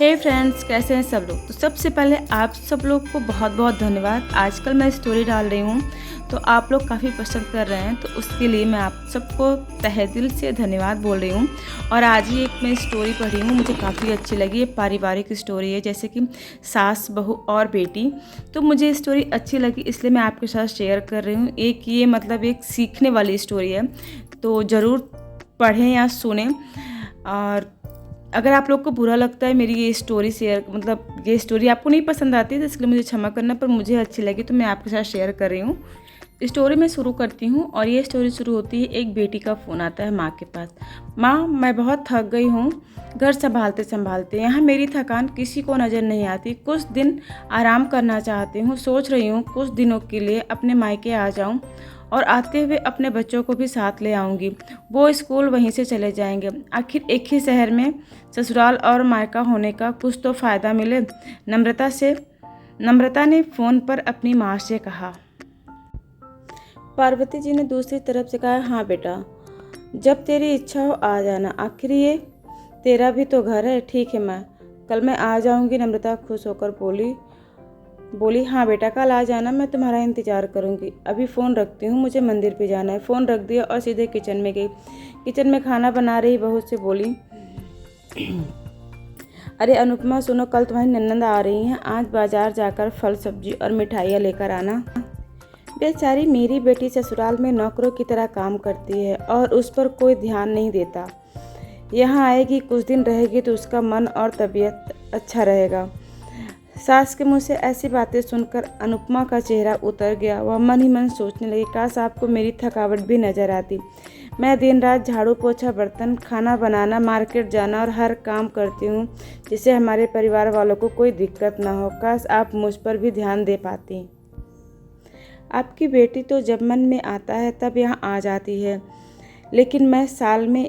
हे friends, कैसे हैं सब लोग। तो सबसे पहले आप सब लोग को बहुत बहुत धन्यवाद। आजकल मैं स्टोरी डाल रही हूँ तो आप लोग काफ़ी पसंद कर रहे हैं, तो उसके लिए मैं आप सबको तहे दिल से धन्यवाद बोल रही हूँ। और आज ही एक मैं स्टोरी पढ़ी हूँ, मुझे काफ़ी अच्छी लगी। ये पारिवारिक स्टोरी है, जैसे कि सास बहू और बेटी। तो मुझे स्टोरी अच्छी लगी, इसलिए मैं आपके साथ शेयर कर रही हूँ। एक सीखने वाली स्टोरी है, तो ज़रूर पढ़ें या सुनें। और अगर आप लोग को बुरा लगता है मेरी ये स्टोरी आपको नहीं पसंद आती है, तो इसलिए मुझे क्षमा करना, पर मुझे अच्छी लगी तो मैं आपके साथ शेयर कर रही हूँ। स्टोरी में शुरू करती हूँ। और ये स्टोरी शुरू होती है, एक बेटी का फ़ोन आता है माँ के पास। माँ, मैं बहुत थक गई हूँ घर संभालते संभालते। यहाँ मेरी थकान किसी को नज़र नहीं आती। कुछ दिन आराम करना चाहती हूँ। सोच रही हूँ कुछ दिनों के लिए अपने मायके आ जाऊँ और आते हुए अपने बच्चों को भी साथ ले आऊँगी। वो स्कूल वहीं से चले जाएंगे। आखिर एक ही शहर में ससुराल और मायका होने का कुछ तो फ़ायदा मिले। नम्रता ने फ़ोन पर अपनी माँ से कहा। पार्वती जी ने दूसरी तरफ से कहा, हाँ बेटा, जब तेरी इच्छा हो आ जाना। आखिर ये तेरा भी तो घर है। ठीक है माँ, कल मैं आ जाऊँगी। नम्रता खुश होकर बोली, हाँ बेटा, कल आ जाना, मैं तुम्हारा इंतज़ार करूँगी। अभी फ़ोन रखती हूँ, मुझे मंदिर पे जाना है। फ़ोन रख दिया और सीधे किचन में गई। किचन में खाना बना रही बहू से बोली, अरे अनुपमा, सुनो, कल तुम्हारी ननद आ रही हैं। आज बाजार जाकर फल सब्जी और मिठाइयाँ लेकर आना। बेचारी मेरी बेटी ससुराल में नौकरों की तरह काम करती है और उस पर कोई ध्यान नहीं देता। यहाँ आएगी, कुछ दिन रहेगी तो उसका मन और तबीयत अच्छा रहेगा। सास के मुंह से ऐसी बातें सुनकर अनुपमा का चेहरा उतर गया। वह मन ही मन सोचने लगी, काश आपको मेरी थकावट भी नजर आती। मैं दिन रात झाड़ू पोछा, बर्तन, खाना बनाना, मार्केट जाना और हर काम करती हूँ, जिससे हमारे परिवार वालों को कोई दिक्कत ना हो। काश आप मुझ पर भी ध्यान दे पाती। आपकी बेटी तो जब मन में आता है तब यहाँ आ जाती है, लेकिन मैं साल में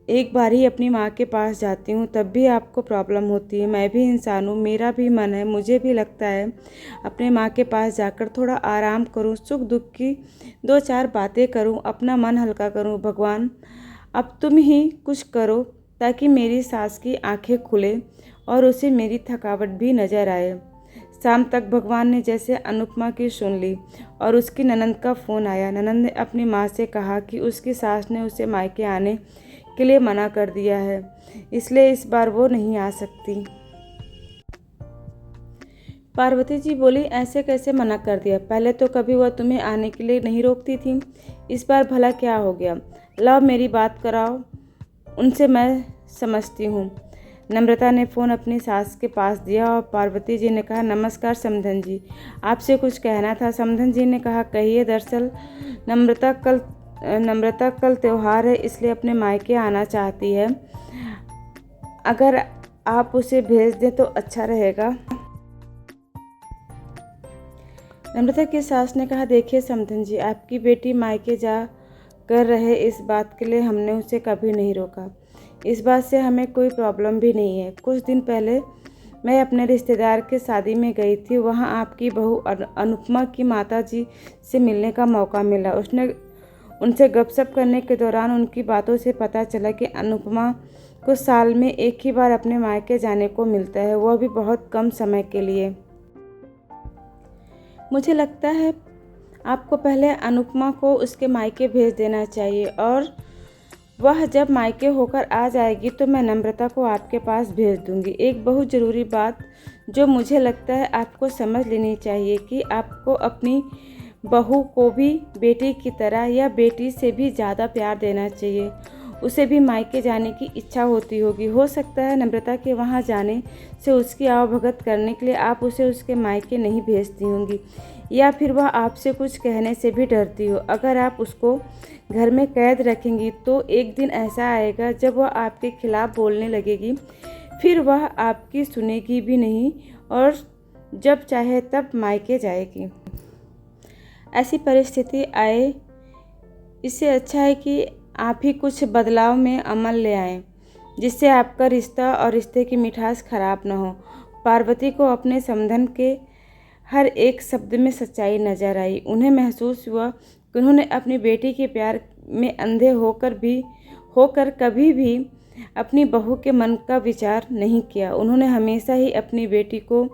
एक बार ही अपनी माँ के पास जाती हूँ, तब भी आपको प्रॉब्लम होती है। मैं भी इंसान हूँ, मेरा भी मन है, मुझे भी लगता है अपने माँ के पास जाकर थोड़ा आराम करूँ, सुख दुख की दो चार बातें करूँ, अपना मन हल्का करूँ। भगवान, अब तुम ही कुछ करो ताकि मेरी सास की आंखें खुले और उसे मेरी थकावट भी नज़र आए। शाम तक भगवान ने जैसे अनुपमा की सुन ली और उसकी ननद का फ़ोन आया। ननद ने अपनी माँ से कहा कि उसकी सास ने उसे मायके आने के लिए मना कर दिया है, इसलिए इस बार वो नहीं आ सकती। पार्वती जी बोली, ऐसे कैसे मना कर दिया? पहले तो कभी वह तुम्हें आने के लिए नहीं रोकती थी, इस बार भला क्या हो गया? लाओ मेरी बात कराओ उनसे, मैं समझती हूँ। नम्रता ने फ़ोन अपनी सास के पास दिया और पार्वती जी ने कहा, नमस्कार समधन जी, आपसे कुछ कहना था। समधन जी ने कहा, कहिए। दरअसल नम्रता कल त्यौहार है, इसलिए अपने मायके आना चाहती है। अगर आप उसे भेज दें तो अच्छा रहेगा। नम्रता की सास ने कहा, देखिए समधन जी, आपकी बेटी मायके जा कर रहे, इस बात के लिए हमने उसे कभी नहीं रोका। इस बात से हमें कोई प्रॉब्लम भी नहीं है। कुछ दिन पहले मैं अपने रिश्तेदार के शादी में गई थी, वहाँ आपकी बहू अनुपमा की माता जी से मिलने का मौका मिला। उनसे गपशप करने के दौरान उनकी बातों से पता चला कि अनुपमा को साल में एक ही बार अपने मायके जाने को मिलता है, वह भी बहुत कम समय के लिए। मुझे लगता है आपको पहले अनुपमा को उसके मायके भेज देना चाहिए, और वह जब मायके होकर आ जाएगी तो मैं नम्रता को आपके पास भेज दूंगी। एक बहुत ज़रूरी बात जो मुझे लगता है आपको समझ लेनी चाहिए कि आपको अपनी बहू को भी बेटी की तरह या बेटी से भी ज़्यादा प्यार देना चाहिए। उसे भी मायके जाने की इच्छा होती होगी। हो सकता है नम्रता के वहाँ जाने से उसकी आवभगत करने के लिए आप उसे उसके मायके नहीं भेजती होंगी, या फिर वह आपसे कुछ कहने से भी डरती हो। अगर आप उसको घर में कैद रखेंगी तो एक दिन ऐसा आएगा जब वह आपके खिलाफ़ बोलने लगेगी, फिर वह आपकी सुनेगी भी नहीं और जब चाहे तब मायके जाएगी। ऐसी परिस्थिति आए, इससे अच्छा है कि आप ही कुछ बदलाव में अमल ले आएं, जिससे आपका रिश्ता और रिश्ते की मिठास खराब न हो। पार्वती को अपने समधन के हर एक शब्द में सच्चाई नजर आई। उन्हें महसूस हुआ कि उन्होंने अपनी बेटी के प्यार में अंधे होकर कभी भी अपनी बहू के मन का विचार नहीं किया। उन्होंने हमेशा ही अपनी बेटी को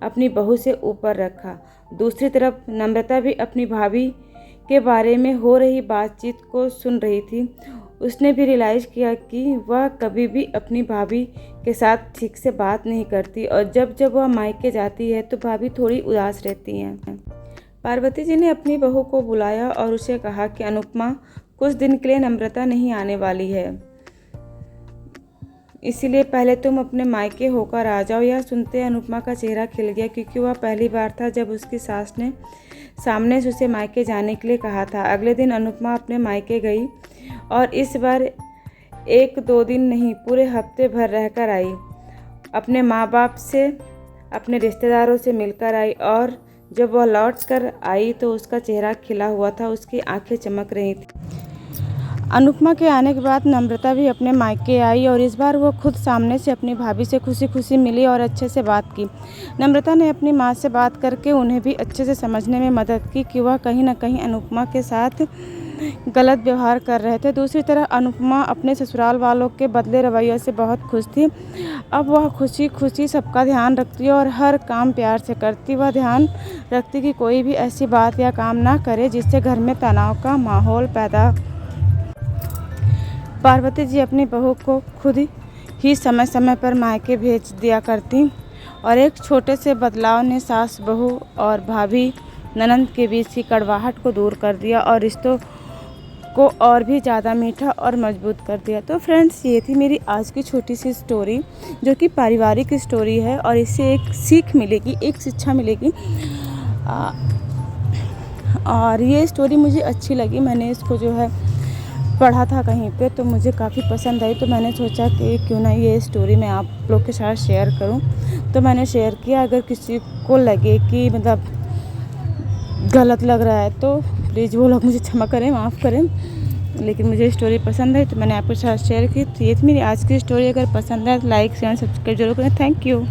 अपनी बहू से ऊपर रखा। दूसरी तरफ नम्रता भी अपनी भाभी के बारे में हो रही बातचीत को सुन रही थी। उसने भी रियलाइज़ किया कि वह कभी भी अपनी भाभी के साथ ठीक से बात नहीं करती और जब जब वह मायके जाती है तो भाभी थोड़ी उदास रहती हैं। पार्वती जी ने अपनी बहू को बुलाया और उसे कहा कि अनुपमा, कुछ दिन के लिए नम्रता नहीं आने वाली है, इसीलिए पहले तुम अपने मायके होकर आ जाओ। यह सुनते अनुपमा का चेहरा खिल गया, क्योंकि वह पहली बार था जब उसकी सास ने सामने से उसे मायके जाने के लिए कहा था। अगले दिन अनुपमा अपने मायके गई और इस बार 1-2 दिन नहीं, पूरे हफ्ते भर रहकर आई। अपने माँ बाप से, अपने रिश्तेदारों से मिलकर आई और जब वह लौट कर आई तो उसका चेहरा खिला हुआ था, उसकी आंखें चमक रही थी। अनुपमा के आने के बाद नम्रता भी अपने मायके आई और इस बार वो खुद सामने से अपनी भाभी से खुशी खुशी मिली और अच्छे से बात की। नम्रता ने अपनी माँ से बात करके उन्हें भी अच्छे से समझने में मदद की कि वह कहीं ना कहीं अनुपमा के साथ गलत व्यवहार कर रहे थे। दूसरी तरफ अनुपमा अपने ससुराल वालों के बदले रवैये से बहुत खुश थी। अब वह खुशी खुशी सबका ध्यान रखती और हर काम प्यार से करती। वह ध्यान रखती कि कोई भी ऐसी बात या काम ना करे जिससे घर में तनाव का माहौल पैदा। पार्वती जी अपनी बहू को खुद ही समय समय पर मायके भेज दिया करती और एक छोटे से बदलाव ने सास बहू और भाभी ननंद के बीच की कड़वाहट को दूर कर दिया और रिश्तों को और भी ज़्यादा मीठा और मजबूत कर दिया। तो फ्रेंड्स, ये थी मेरी आज की छोटी सी स्टोरी, जो कि पारिवारिक स्टोरी है और इससे एक सीख मिलेगी, एक शिक्षा मिलेगी। और ये स्टोरी मुझे अच्छी लगी। मैंने इसको जो है पढ़ा था कहीं पे तो मुझे काफ़ी पसंद आई, तो मैंने सोचा कि क्यों ना ये स्टोरी मैं आप लोग के साथ शेयर करूं। तो मैंने शेयर किया। अगर किसी को लगे कि मतलब गलत लग रहा है तो प्लीज़ वो लोग मुझे क्षमा करें, माफ़ करें, लेकिन मुझे स्टोरी पसंद है तो मैंने आपके साथ शेयर की। तो ये थी मेरी आज की स्टोरी। अगर पसंद है तो लाइक शेयर सब्सक्राइब जरूर करें। Thank you.